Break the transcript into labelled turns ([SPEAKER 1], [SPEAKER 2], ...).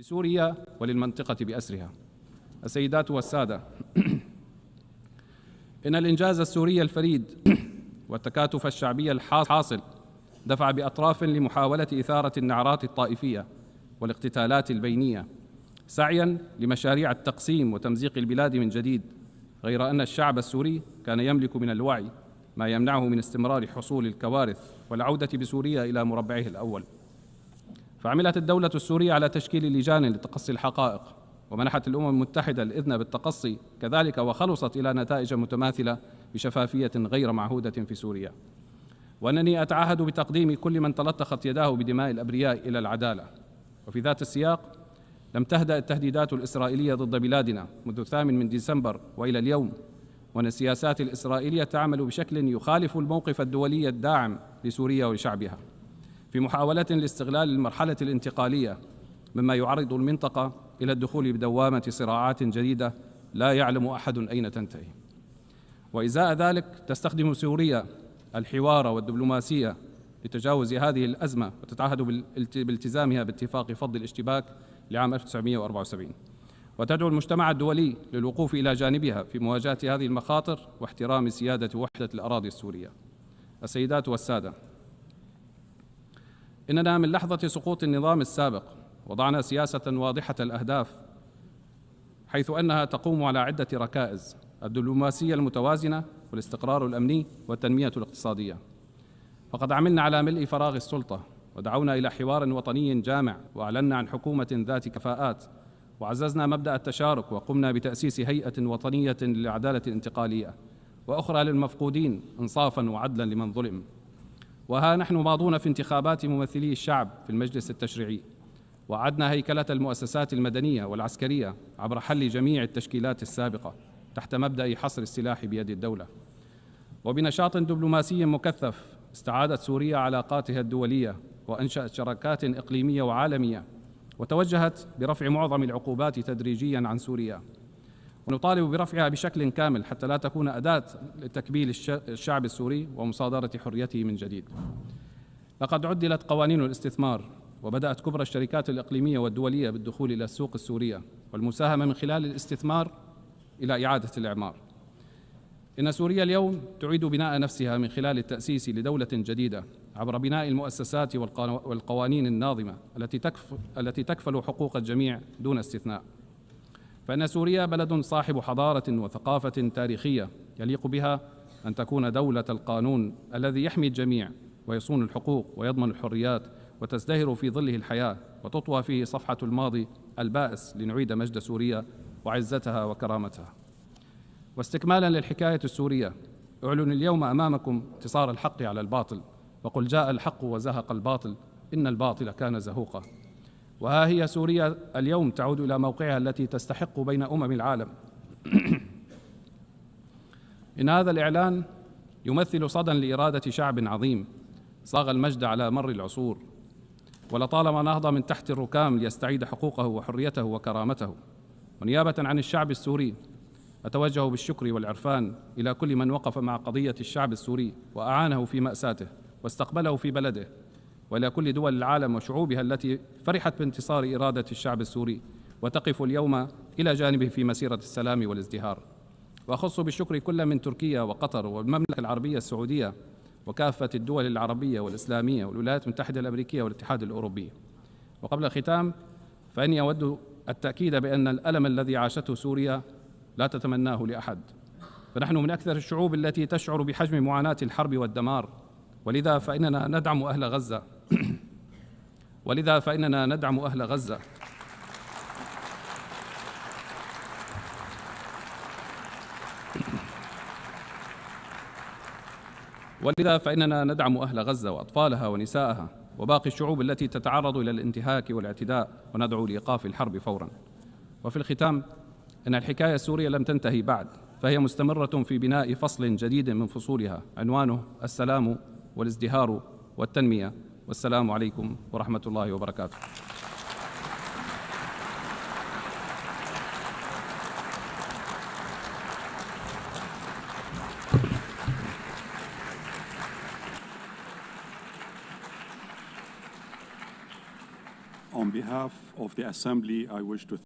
[SPEAKER 1] لسوريا وللمنطقة بأسرها. السيدات والسادة، إن الإنجاز السوري الفريد والتكاتف الشعبي الحاصل دفع بأطراف لمحاولة إثارة النعرات الطائفية والاقتتالات البينية سعياً لمشاريع التقسيم وتمزيق البلاد من جديد، غير أن الشعب السوري كان يملك من الوعي ما يمنعه من استمرار حصول الكوارث والعودة بسوريا إلى مربعه الأول. فعملت الدولة السورية على تشكيل لجان لتقصي الحقائق، ومنحت الأمم المتحدة الإذن بالتقصي كذلك، وخلصت إلى نتائج متماثلة بشفافية غير معهودة في سوريا. وأنني أتعهد بتقديم كل من تلطخت يداه بدماء الأبرياء إلى العدالة. وفي ذات السياق، لم تهدأ التهديدات الإسرائيلية ضد بلادنا منذ 8 ديسمبر وإلى اليوم، وأن السياسات الإسرائيلية تعمل بشكل يخالف الموقف الدولي الداعم لسوريا وشعبها في محاولة لاستغلال المرحلة الانتقالية، مما يعرض المنطقة إلى الدخول بدوامة صراعات جديدة لا يعلم أحد أين تنتهي. وإزاء ذلك تستخدم سوريا الحوار والدبلوماسية لتجاوز هذه الأزمة، وتتعهد بالتزامها باتفاق فض الاشتباك لعام 1974، وتدعو المجتمع الدولي للوقوف إلى جانبها في مواجهة هذه المخاطر واحترام سيادة وحدة الأراضي السورية. السيدات والسادة، إننا من لحظة سقوط النظام السابق وضعنا سياسة واضحة الأهداف، حيث أنها تقوم على عدة ركائز: الدبلوماسية المتوازنة والاستقرار الأمني والتنمية الاقتصادية. فقد عملنا على ملء فراغ السلطة، ودعونا إلى حوار وطني جامع، وأعلنا عن حكومة ذات كفاءات، وعززنا مبدأ التشارك، وقمنا بتأسيس هيئة وطنية للعدالة الانتقالية، وأخرى للمفقودين إنصافاً وعدلاً لمن ظلم. وها نحن ماضون في انتخابات ممثلي الشعب في المجلس التشريعي، وأعدنا هيكلة المؤسسات المدنية والعسكرية عبر حل جميع التشكيلات السابقة تحت مبدأ حصر السلاح بيد الدولة. وبنشاط دبلوماسي مكثف استعادت سوريا علاقاتها الدولية، وأنشأت شراكات إقليمية وعالمية، وتوجهت برفع معظم العقوبات تدريجياً عن سوريا، ونطالب برفعها بشكل كامل حتى لا تكون أداة لتكبيل الشعب السوري ومصادرة حريته من جديد. لقد عدلت قوانين الاستثمار، وبدأت كبرى الشركات الإقليمية والدولية بالدخول إلى السوق السورية والمساهمة من خلال الاستثمار إلى إعادة الإعمار. إن سوريا اليوم تعيد بناء نفسها من خلال التأسيس لدولة جديدة عبر بناء المؤسسات والقوانين الناظمة التي تكفل حقوق الجميع دون استثناء. فإن سوريا بلد صاحب حضارة وثقافة تاريخية يليق بها أن تكون دولة القانون الذي يحمي الجميع ويصون الحقوق ويضمن الحريات، وتزدهر في ظله الحياة، وتطوى فيه صفحة الماضي البائس لنعيد مجد سوريا وعزتها وكرامتها. واستكمالا للحكاية السورية، أعلن اليوم أمامكم انتصار الحق على الباطل، وقل جاء الحق وزهق الباطل إن الباطل كان زهوقا. وها هي سوريا اليوم تعود إلى موقعها التي تستحق بين العالم. إن هذا الإعلان يمثل صدى لإرادة شعب عظيم صاغ المجد على مر العصور، ولطالما نهض من تحت الركام ليستعيد حقوقه وحريته وكرامته. ونيابة عن الشعب السوري، أتوجه بالشكر والعرفان إلى كل من وقف مع قضية الشعب السوري وأعانه في مأساته واستقبله في بلده، وإلى كل دول العالم وشعوبها التي فرحت بانتصار إرادة الشعب السوري وتقف اليوم إلى جانبه في مسيرة السلام والازدهار. وأخص بالشكر كل من تركيا وقطر والمملكة العربية السعودية وكافة الدول العربية والإسلامية والولايات المتحدة الأمريكية والاتحاد الأوروبي. وقبل الختام، فإني أود التأكيد بأن الألم الذي عاشته سوريا لا تتمناه لأحد، فنحن من أكثر الشعوب التي تشعر بحجم معاناة الحرب والدمار، ولذا فإننا ندعم أهل غزة ولذا فإننا ندعم أهل غزة ولذا فإننا ندعم أهل غزة وأطفالها ونسائها وباقي الشعوب التي تتعرض إلى الانتهاك والاعتداء، وندعو لإيقاف الحرب فوراً. وفي الختام، إن الحكاية السورية لم تنتهي بعد، فهي مستمرة في بناء فصل جديد من فصولها عنوانه السلام والازدهار والتنمية. والسلام عليكم ورحمة الله وبركاته.
[SPEAKER 2] On behalf of the Assembly, I wish to